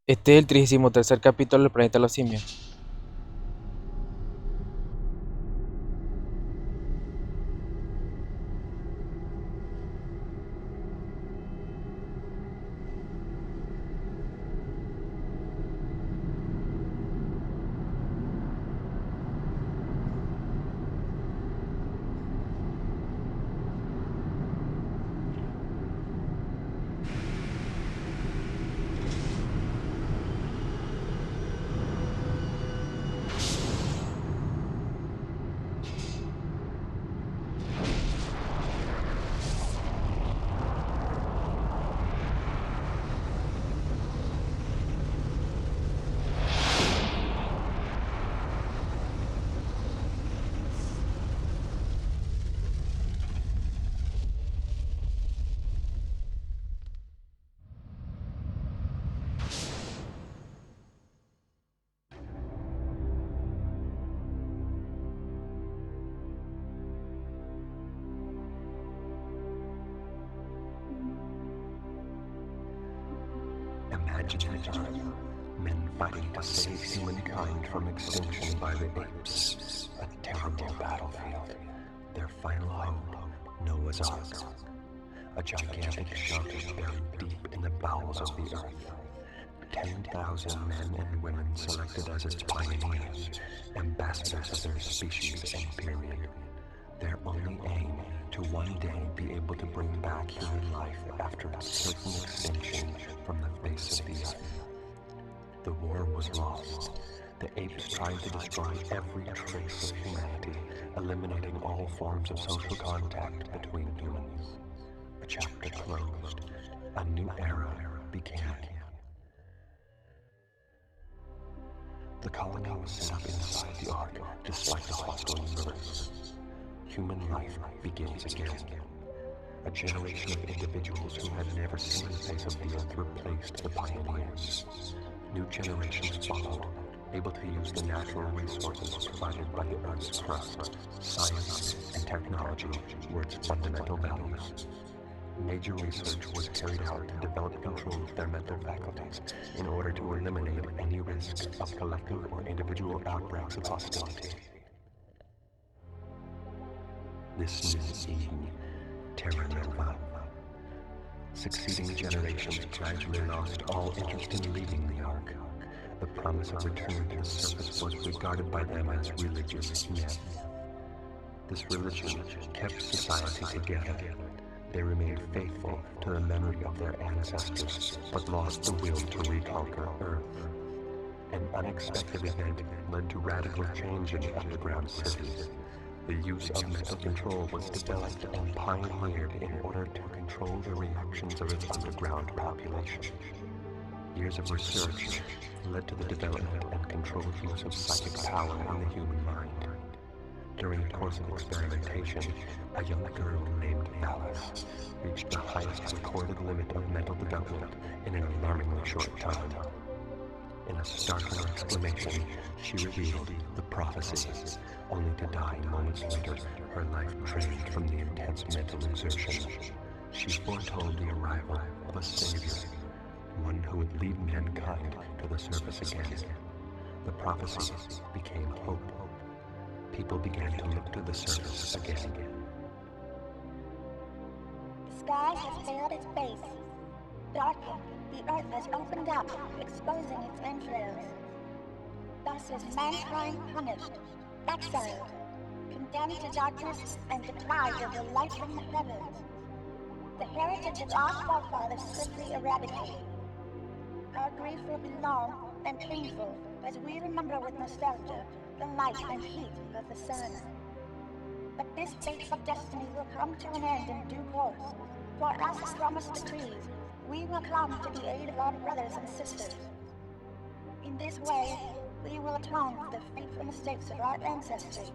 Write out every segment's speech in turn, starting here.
Este es el 33.er capítulo del Planeta de los Simios. Imagine it, men fighting to save humankind from extinction by the apes. A terrible battlefield. Their final hope, Noah's Ark. A gigantic shelter buried deep in the bowels of the earth. 10,000 men and women selected as its pioneers, ambassadors of their species and period. Their only aim, to one day be able to bring back human life after its certain extinction from the face of the earth. The war was lost. The apes tried to destroy every trace of humanity, eliminating all forms of social contact between humans. A chapter closed. A new era began. The colony was set up inside the Ark, despite the hostile universe. Human life begins again. A generation of individuals who had never seen the face of the earth replaced the pioneers. New generations followed, able to use the natural resources provided by the earth's crust. Science and technology were its fundamental values. Major research was carried out to develop control of their mental faculties in order to eliminate any risk of collective or individual outbreaks of hostility. This new Eden, Terra Nova. Succeeding generations gradually lost all interest in leaving the Ark. The promise of returning to the surface was regarded by them as religious myth. This religion kept society together. They remained faithful to the memory of their ancestors, but lost the will to reconquer Earth. An unexpected event led to radical change in the underground city. The use of mental control was developed and pioneered in order to control the reactions of its underground population. Years of research led to the development and controlled use of psychic power in the human mind. During a course of experimentation, a young girl named Alice reached the highest recorded limit of mental development in an alarmingly short time. In a startling exclamation, she revealed the prophecy, only to die moments later, her life drained from the intense mental exertion. She foretold the arrival of a savior, one who would lead mankind to the surface again. The prophecy became hope. People began to look to the surface again. The sky has failed its base. Darkened, the earth has opened up, exposing its entrails. Thus is mankind punished, exiled, condemned to darkness, and deprived of the light from the heavens. The heritage of our forefathers swiftly eradicated. Our grief will be long and painful as we remember with nostalgia the light and heat of the sun. But this fateful destiny will come to an end in due course, for as the promise decrees, we will come to the aid of our brothers and sisters. In this way, we will atone for the fateful mistakes of our ancestry,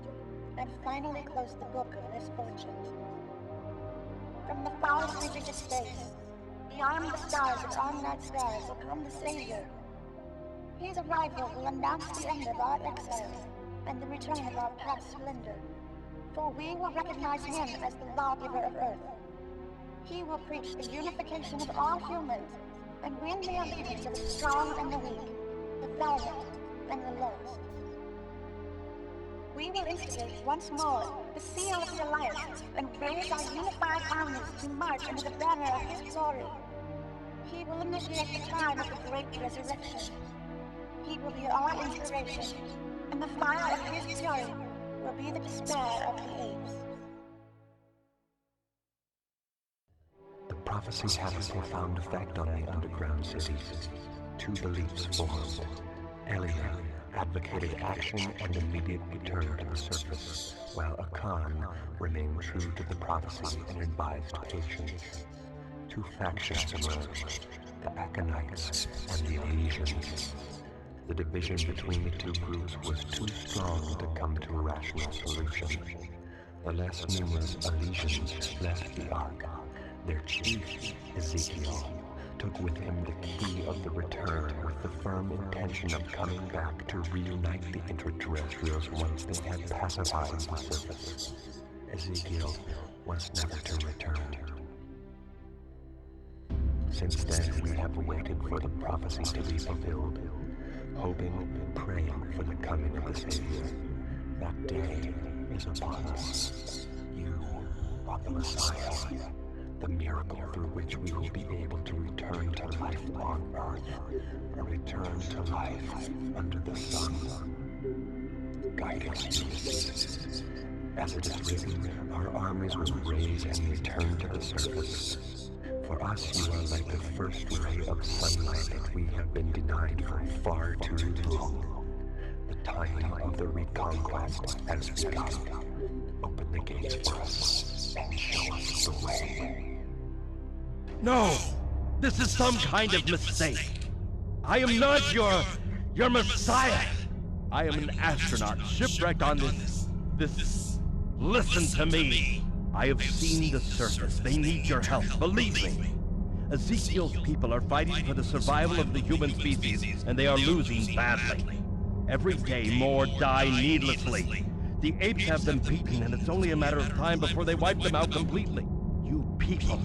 and finally close the book of misfortunes. From the farthest reaches of space, beyond the stars of our night skies will come the Savior. His arrival will announce the end of our exile, and the return of our past splendor. For we will recognize him as the lawgiver of Earth. He will preach the unification of all humans, and win the allegiance of the strong and the weak, the valiant and the lost. We will instigate once more the seal of the Alliance and raise our unified armies to march under the banner of his glory. He will initiate the time of the great resurrection. He will be our inspiration, and the fire of his fury will be the despair of the apes. The prophecy had a profound effect on the underground cities. Two beliefs formed. Elia advocated action and immediate return to the surface, while Akan remained true to the prophecy and advised patience. Two factions emerged, the Akanites and the Elysians. The division between the two groups was too strong to come to a rational solution. The less numerous Elysians left the Ark. Their chief, Ezekiel, took with him the key of the return with the firm intention of coming back to reunite the intraterrestrials once they had pacified the surface. Ezekiel was never to return. Since then, we have waited for the prophecy to be fulfilled, hoping and praying for the coming of the Savior. That day is upon us. You are the Messiah, the miracle through which we will be able to return to life on earth, a return to life under the sun. Guide us, Jesus. As it is written, our armies will raise and return to the surface. For us, you are like the first ray of sunlight that we have been denied for far too long. The time of the reconquest has begun. Open the gates for us and show us the way. No! This is some kind of mistake. I am not your Messiah. I am an astronaut shipwrecked on this. Listen to me. I have seen the surface. They need your help, believe me. Ezekiel's people are fighting for the survival of the human species, and they are losing badly. Every day, more die needlessly. The apes have them beaten, and it's only a matter of time before they wipe them out completely. You people,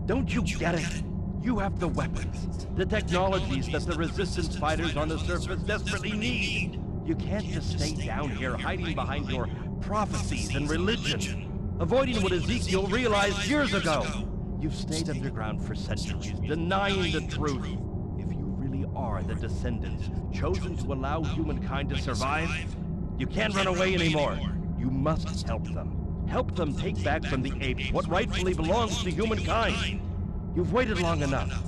don't you get it? You have the weapons, the technologies that the resistance fighters on the surface desperately need. You can't just stay down here hiding behind your prophecies and religion, avoiding what Ezekiel realized years ago. You've stayed underground for centuries, denying the truth. If you really are the descendants chosen to allow humankind to survive, you can't run away anymore. You must help them. Help them take back from the apes what rightfully belongs to humankind. You've waited long enough.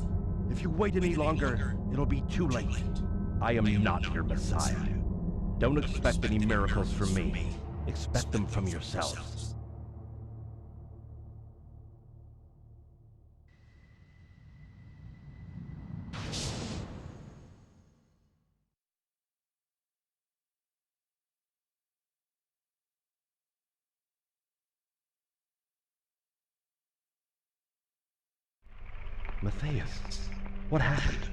If you wait any longer, it'll be too late. I am not your Messiah. Don't expect any miracles from me. Expect them from yourselves. Matthias, what happened?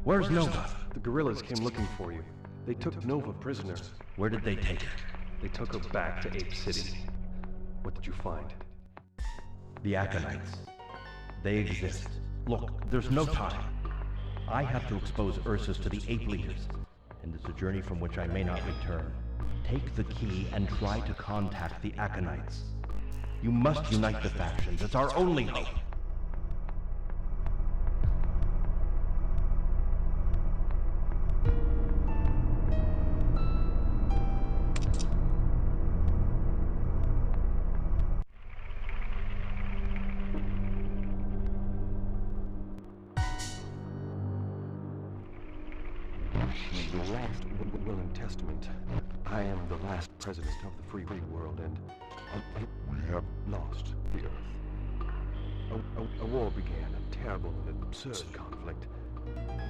Where's Nova? The guerrillas came looking for you. They took Nova prisoner. Where did they take her? They took her back to Ape City. What did you find? The Akanites. They exist. Look, there's no time. I have to expose Ursus to the ape leaders, and it's a journey from which I may not return. Take the key and try to contact the Akanites. You must unite the factions. It's our only hope. The last will and testament. I am the last president of the free world, and we have lost the Earth. A war began, a terrible and absurd conflict.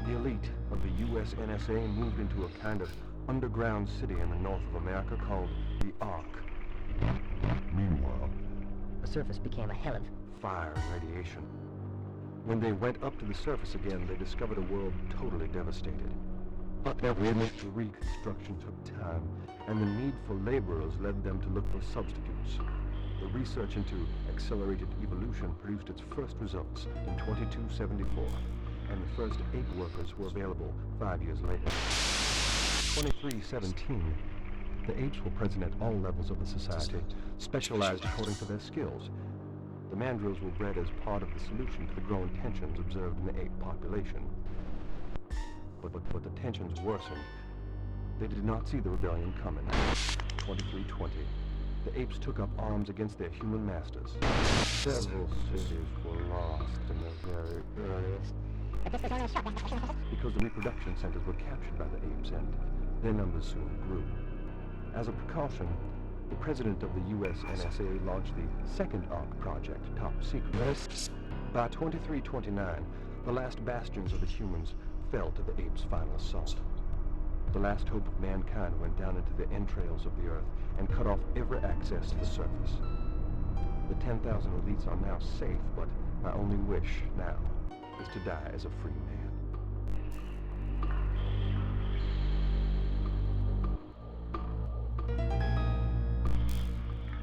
The elite of the US NSA moved into a kind of underground city in the north of America called the Ark. Meanwhile, The surface became a hell of... fire and radiation. When they went up to the surface again, they discovered a world totally devastated. But the reconstruction took time, and the need for laborers led them to look for substitutes. The research into accelerated evolution produced its first results in 2274, and the first ape workers were available 5 years later. 2317. The apes were present at all levels of the society, specialized according to their skills. The mandrills were bred as part of the solution to the growing tensions observed in the ape population. But the tensions worsened. They did not see the rebellion coming. 2320. The apes took up arms against their human masters. Several cities were lost in the very earliest. Because the reproduction centers were captured by the apes and their numbers soon grew. As a precaution, the president of the US NSA launched the second ARC project, top secret. By 2329, the last bastions of the humans fell to the apes' final assault. The last hope of mankind went down into the entrails of the earth and cut off every access to the surface. The 10,000 elites are now safe, but my only wish now is to die as a free man.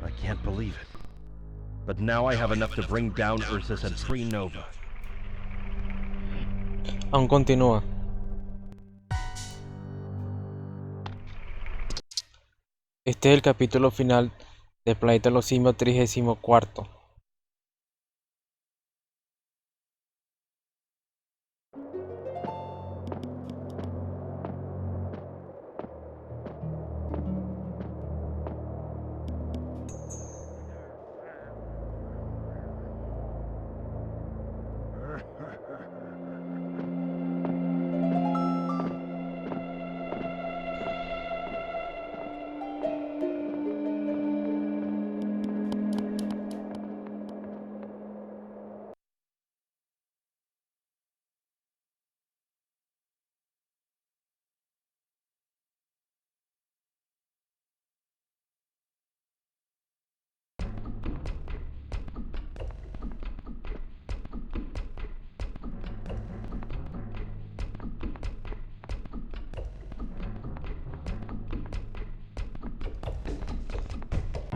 I can't believe it. But now I have enough to bring down Ursus and free Nova. Aún continúa. Este es el capítulo final de Planeta de los Simios 34.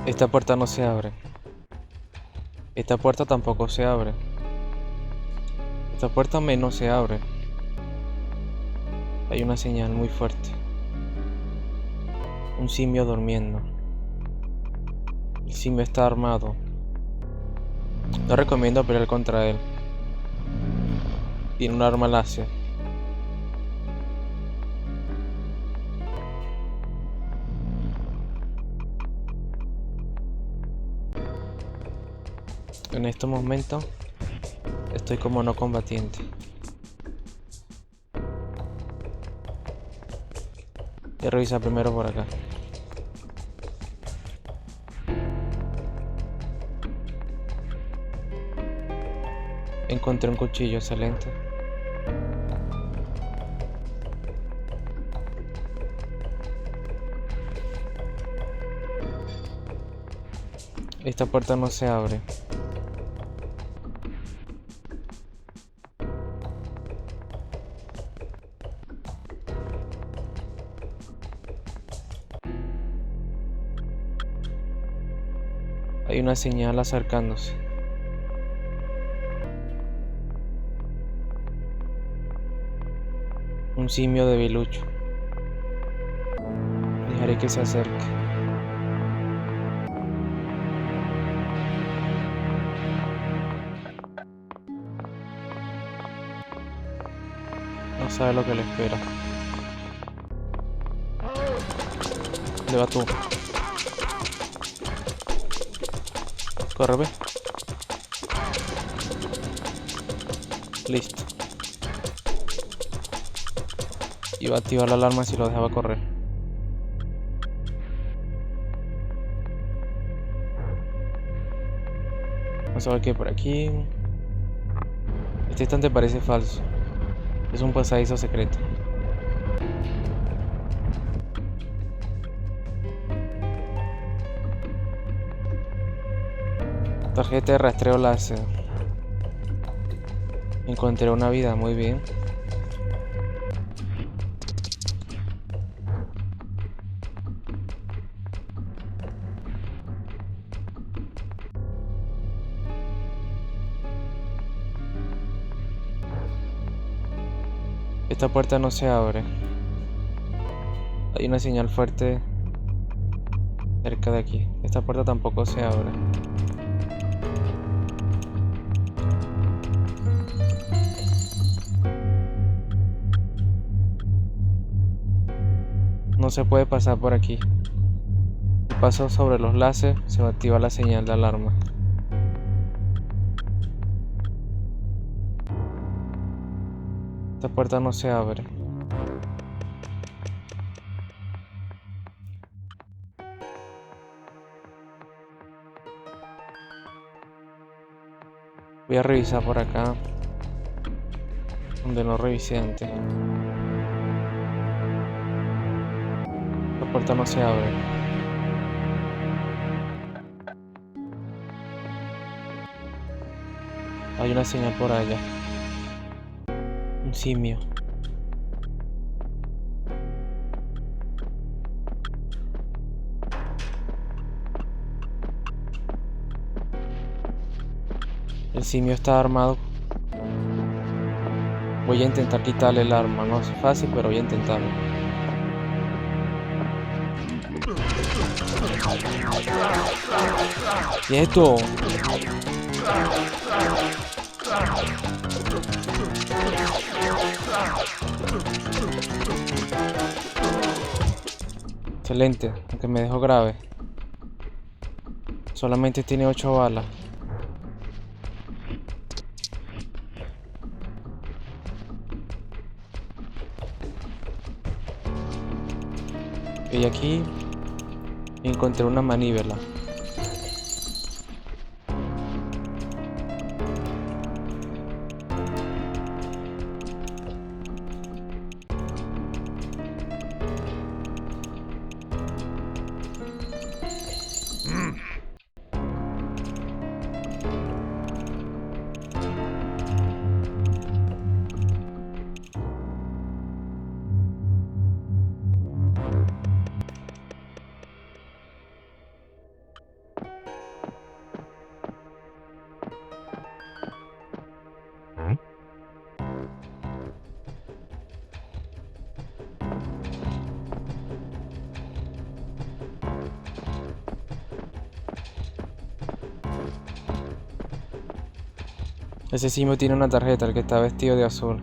Esta puerta no se abre. Esta puerta tampoco se abre. Esta puerta menos se abre. Hay una señal muy fuerte. Un simio durmiendo. El simio está armado. No recomiendo pelear contra él. Tiene un arma láser. En este momento estoy como no combatiente. Voy a revisar primero por acá. Encontré un cuchillo, excelente. Esta puerta no se abre. Hay una señal acercándose. Un simio debilucho. Dejaré que se acerque. No sabe lo que le espera. ¿Dónde va tú? Corre, ve. Listo. Iba a activar la alarma si lo dejaba correr. Vamos a ver qué hay por aquí. Este instante parece falso. Es un pasadizo secreto. Tarjeta de rastreo láser. Encontré una vida, muy bien. Esta puerta no se abre. Hay una señal fuerte cerca de aquí. Esta puerta tampoco se abre. No se puede pasar por aquí. Si paso sobre los láser, se va a activar la señal de alarma. Esta puerta no se abre. Voy a revisar por acá, donde no revisé antes. Esta puerta no se abre. Hay una señal por allá. Un simio. El simio está armado. Voy a intentar quitarle el arma. No es fácil, pero voy a intentarlo. ¡Quieto! Excelente, aunque me dejó grave. Solamente tiene 8 balas. Y aquí encontré una manivela. Ese simio tiene una tarjeta, el que está vestido de azul.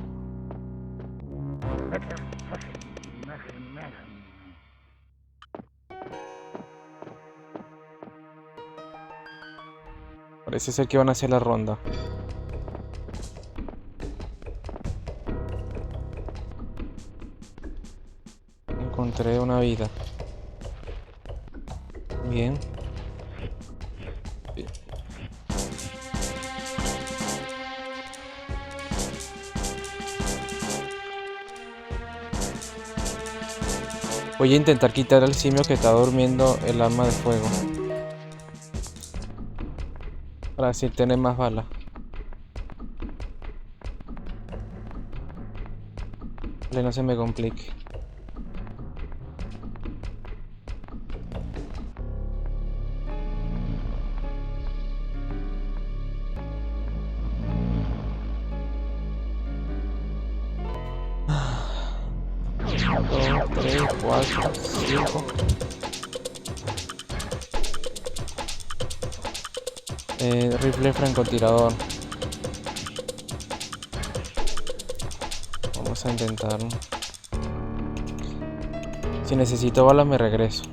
Parece ser que van a hacer la ronda. Encontré una vida. Bien. Voy a intentar quitar al simio que está durmiendo el arma de fuego. Para así tener más balas. Vale, no se me complique. Dos, tres, cuatro, cinco. Rifle francotirador. Vamos a intentarlo. Si necesito balas me regreso.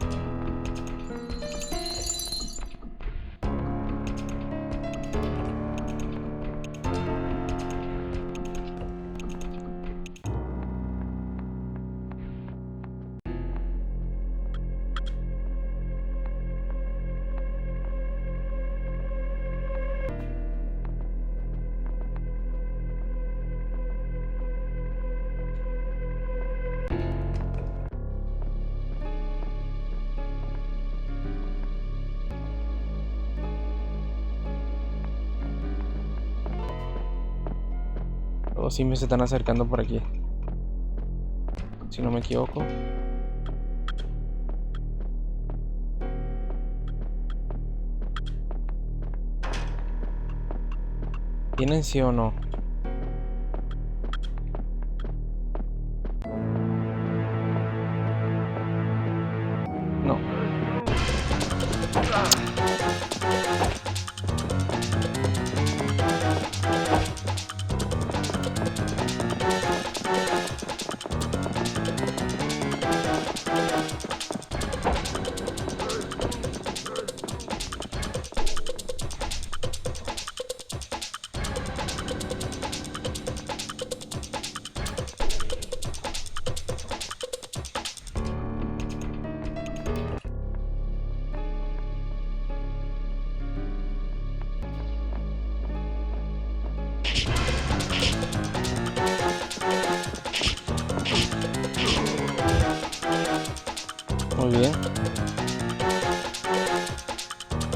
Los simios se están acercando por aquí. Si no me equivoco. ¿Tienen sí o no? Muy bien.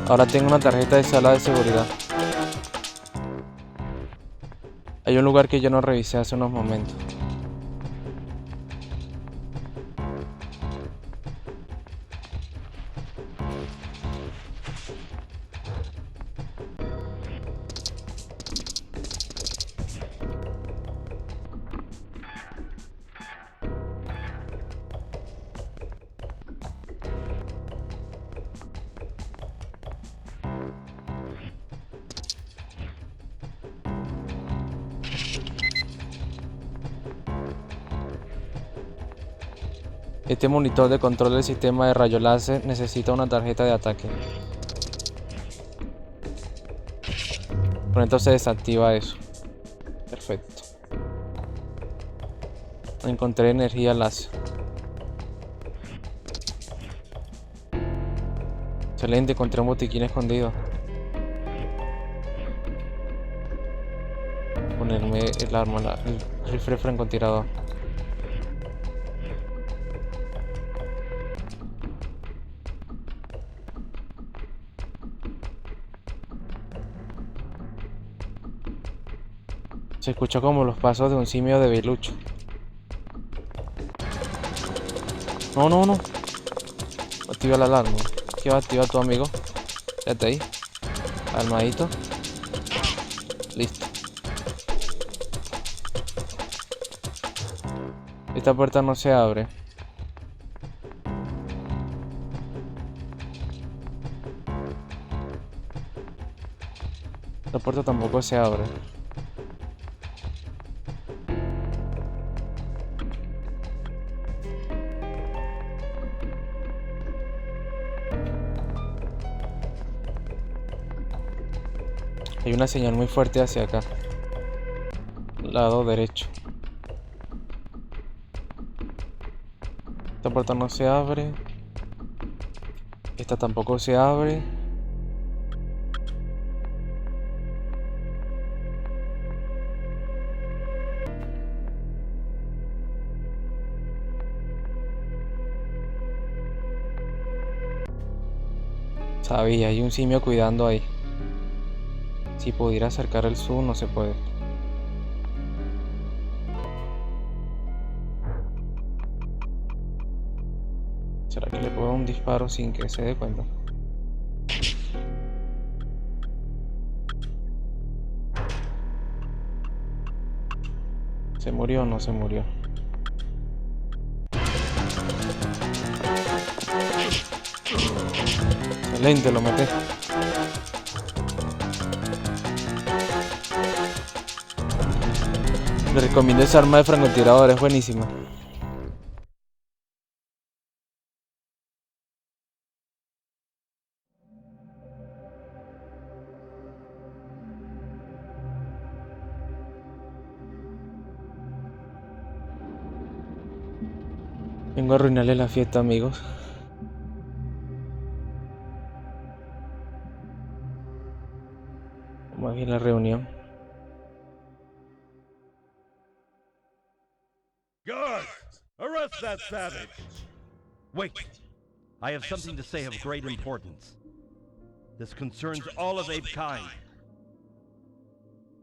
Ahora tengo una tarjeta de sala de seguridad. Hay un lugar que yo no revisé hace unos momentos. Este monitor de control del sistema de rayo láser necesita una tarjeta de ataque. Por entonces se desactiva eso. Perfecto. Encontré energía láser. Excelente, encontré un botiquín escondido. Ponerme el arma, el rifle francotirador. Se escuchó como los pasos de un simio de debilucho. No, no, no. Activa la alarma. ¿Qué va a activar tu amigo? Quédate ahí. Armadito. Listo. Esta puerta no se abre. Esta puerta tampoco se abre. Hay una señal muy fuerte hacia acá. Lado derecho. Esta puerta no se abre. Esta tampoco se abre. Sabía, hay un simio cuidando ahí. Si pudiera acercar el zoom, no se puede. ¿Será que le puedo dar un disparo sin que se dé cuenta? ¿Se murió o no se murió? Excelente, lo maté. Le recomiendo esa arma de francotirador, es buenísima. Vengo a arruinarle la fiesta, amigos. Más bien la reunión. Guards! Arrest that savage! Wait! I have something to say of great importance. This concerns all of ape kind.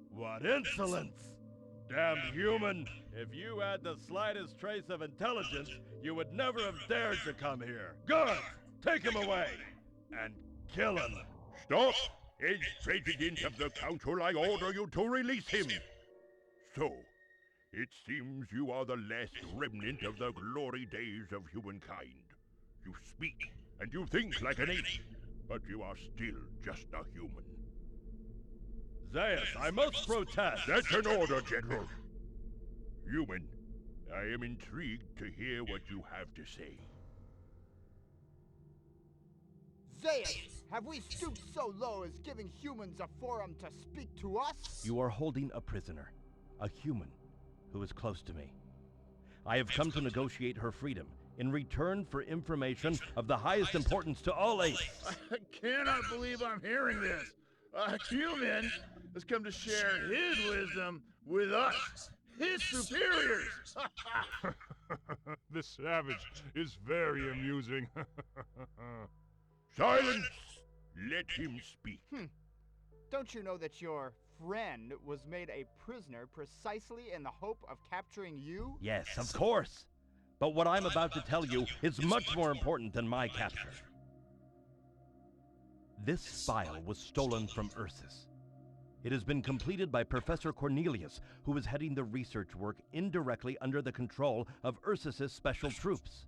What insolence! Damned human! If you had the slightest trace of intelligence, you would never have dared to come here. Guards! Take him away! And kill him! Stop! As President of the Council, I order you to release him. So, it seems you are the last remnant of the glory days of humankind. You speak and you think like an ape, but you are still just a human. Zaius, I must protest! That's an order, General. Human, I am intrigued to hear what you have to say. Zaius, have we stooped so low as giving humans a forum to speak to us? You are holding a prisoner, a human, who is close to me. I have come to negotiate her freedom in return for information of the highest importance to all apes. I cannot believe I'm hearing this. A human has come to share his wisdom with us, his superiors. This savage is very amusing. Silence! Let him speak. Don't you know that your friend was made a prisoner precisely in the hope of capturing you? Yes, of course. But what I'm about to tell you is much more important than my capture. This file was stolen from Ursus. It has been completed by Professor Cornelius, who is heading the research work indirectly under the control of Ursus's special troops.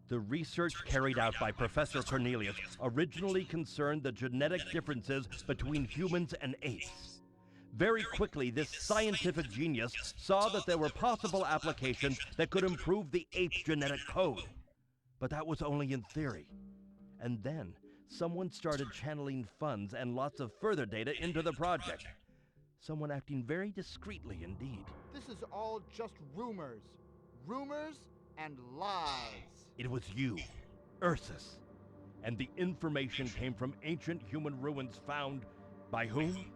The research carried out by Professor Cornelius originally concerned the genetic differences between humans and apes. Very quickly, this scientific genius saw that there were possible applications that could improve the ape genetic code. But that was only in theory. And then, someone started channeling funds and lots of further data into the project. Someone acting very discreetly indeed. This is all just rumors. Rumors and lies. It was you, Ursus. And the information came from ancient human ruins found by whom?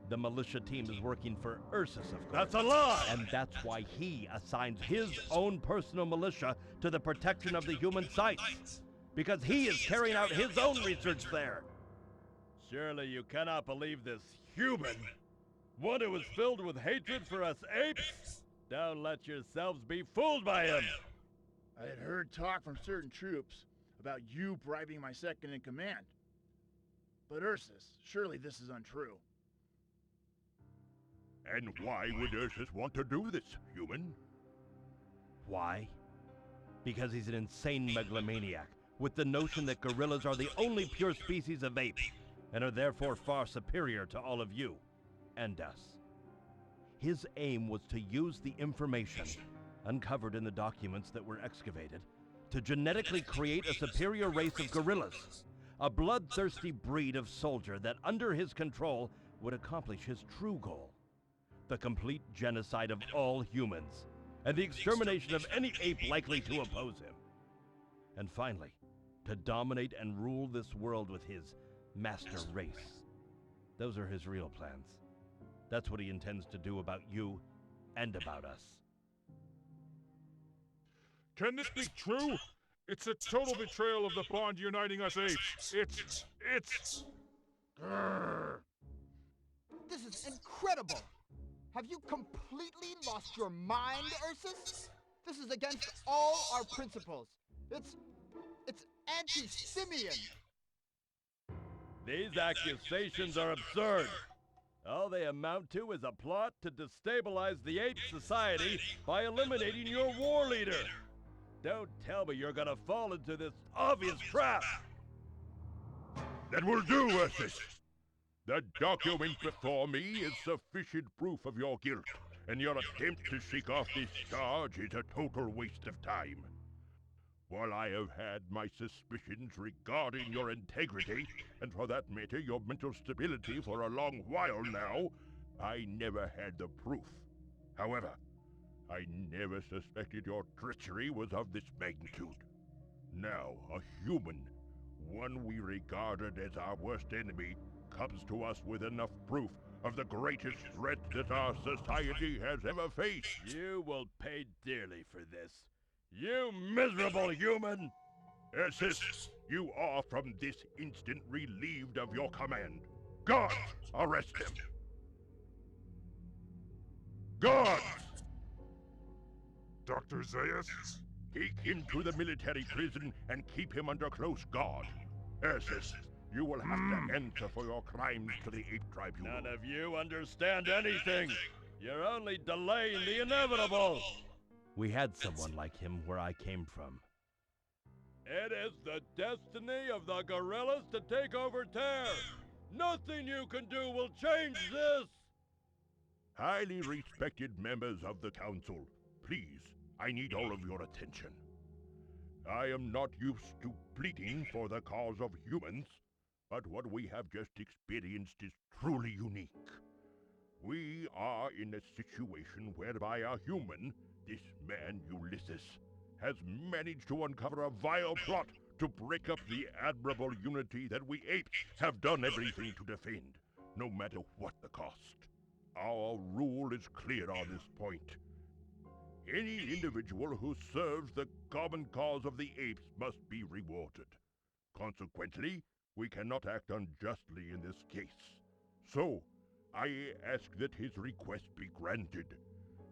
The militia team is working for Ursus, of course. That's a lie! And that's why he assigns his own personal militia to the protection of the human sites. Because he is carrying out his own research there. Surely you cannot believe this human, one who is filled with hatred for us apes? Don't let yourselves be fooled by him. I had heard talk from certain troops about you bribing my second in command. But Ursus, surely this is untrue. And why would Ursus want to do this, human? Why? Because he's an insane megalomaniac, with the notion that gorillas are the only pure species of ape, and are therefore far superior to all of you, and us. His aim was to use the information, uncovered in the documents that were excavated, to genetically create a superior race of gorillas, a bloodthirsty breed of soldier that under his control would accomplish his true goal, the complete genocide of all humans, and the extermination of any ape likely to oppose him. And finally, to dominate and rule this world with his master race. Those are his real plans. That's what he intends to do about you and about us. Can this be true? It's a total betrayal of the bond uniting us apes. It's... Grrr. This is incredible! Have you completely lost your mind, Ursus? This is against all our principles. It's anti-Simian. These accusations are absurd. All they amount to is a plot to destabilize the ape society by eliminating your war leader. Don't tell me you're gonna fall into this obvious trap. That will do, Ursus. The document before me is sufficient proof of your guilt, and your attempt to shake off this charge is a total waste of time. While I have had my suspicions regarding your integrity, and for that matter your mental stability for a long while now, I never had the proof. However, I never suspected your treachery was of this magnitude. Now, a human, one we regarded as our worst enemy, comes to us with enough proof of the greatest threat that our society has ever faced. You will pay dearly for this. You miserable human! Ursus, you are from this instant relieved of your command. Guards, arrest him! Guards! Dr. Zaius? Take him to the military prison and keep him under close guard. Ursus, you will have to answer for your crimes to the Ape Tribunal. None of you understand anything. You're only delaying the inevitable. We had someone like him where I came from. It is the destiny of the gorillas to take over Terre. Nothing you can do will change this. Highly respected members of the Council, please, I need all of your attention. I am not used to pleading for the cause of humans, but what we have just experienced is truly unique. We are in a situation whereby a human, this man Ulysses, has managed to uncover a vile plot to break up the admirable unity that we apes have done everything to defend, no matter what the cost. Our rule is clear on this point. Any individual who serves the common cause of the apes must be rewarded. Consequently, we cannot act unjustly in this case. So, I ask that his request be granted.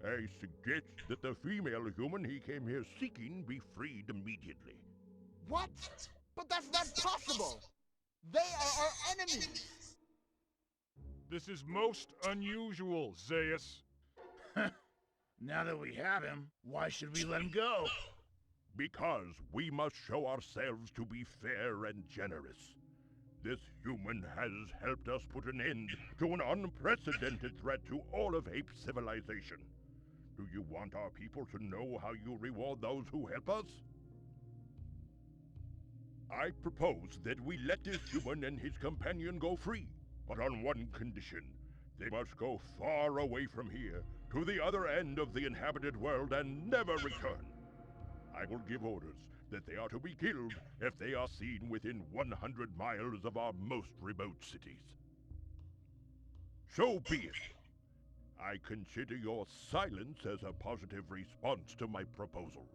I suggest that the female human he came here seeking be freed immediately. What? But that's not possible! They are our enemies! This is most unusual, Zeus. Now that we have him, why should we let him go? Because we must show ourselves to be fair and generous. This human has helped us put an end to an unprecedented threat to all of ape civilization. Do you want our people to know how you reward those who help us? I propose that we let this human and his companion go free, but on one condition. They must go far away from here, to the other end of the inhabited world, and never return. I will give orders that they are to be killed if they are seen within 100 miles of our most remote cities. So be it. I consider your silence as a positive response to my proposal.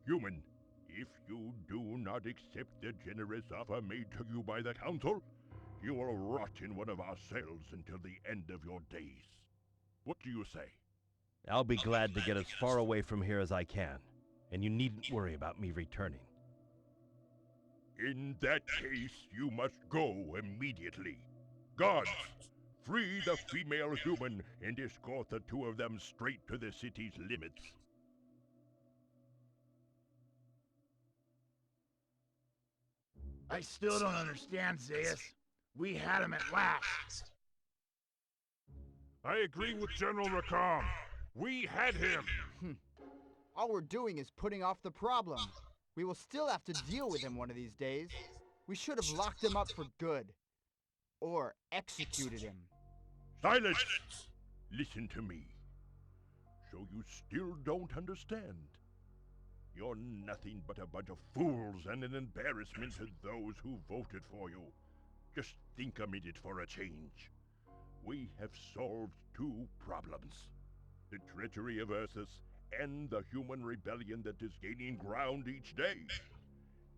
Human, if you do not accept the generous offer made to you by the Council, you will rot in one of our cells until the end of your days. What do you say? I'll be glad to get as far away from here as I can, and you needn't worry about me returning. In that case, you must go immediately. Guards, free the female human and escort the two of them straight to the city's limits. I still don't understand, Zeus. We had him at last. I agree with General Rakam. We had him. All we're doing is putting off the problem. We will still have to deal with him one of these days. We should have locked him up for good. Or executed him. Silence! Listen to me. So you still don't understand? You're nothing but a bunch of fools and an embarrassment to those who voted for you. Just think a minute for a change. We have solved two problems. The treachery of Ursus and the human rebellion that is gaining ground each day.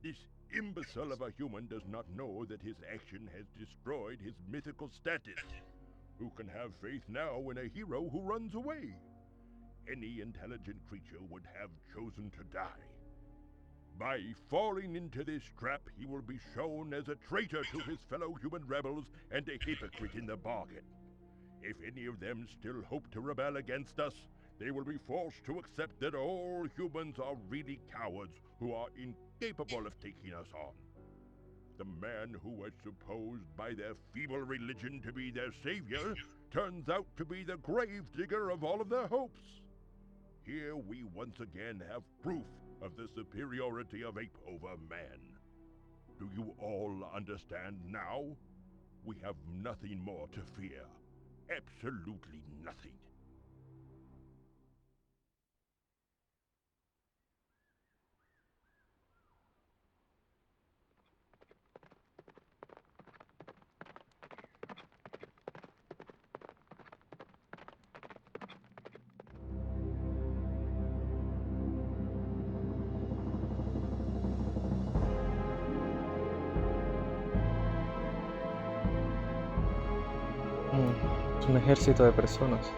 This imbecile of a human does not know that his action has destroyed his mythical status. Who can have faith now in a hero who runs away? Any intelligent creature would have chosen to die. By falling into this trap, he will be shown as a traitor to his fellow human rebels and a hypocrite in the bargain. If any of them still hope to rebel against us, they will be forced to accept that all humans are really cowards who are incapable of taking us on. The man who was supposed by their feeble religion to be their savior turns out to be the gravedigger of all of their hopes. Here we once again have proof of the superiority of ape over man. Do you all understand now? We have nothing more to fear. Absolutely nothing. Es un ejército de personas.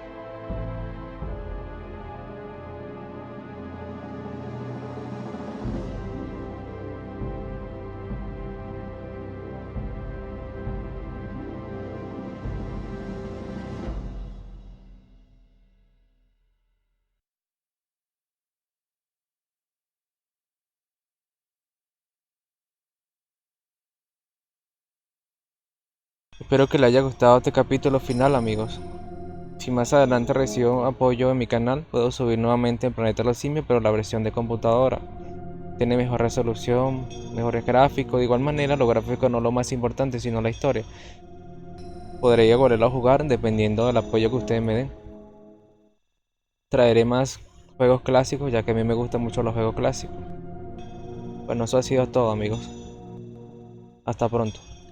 Espero que les haya gustado este capítulo final, amigos. Si más adelante recibo apoyo en mi canal, puedo subir nuevamente en Planeta los Simios, pero la versión de computadora. Tiene mejor resolución, mejores gráficos. De igual manera, los gráficos no es lo más importante, sino la historia. Podré volverlo a jugar dependiendo del apoyo que ustedes me den. Traeré más juegos clásicos, ya que a mí me gustan mucho los juegos clásicos. Bueno, eso ha sido todo, amigos. Hasta pronto.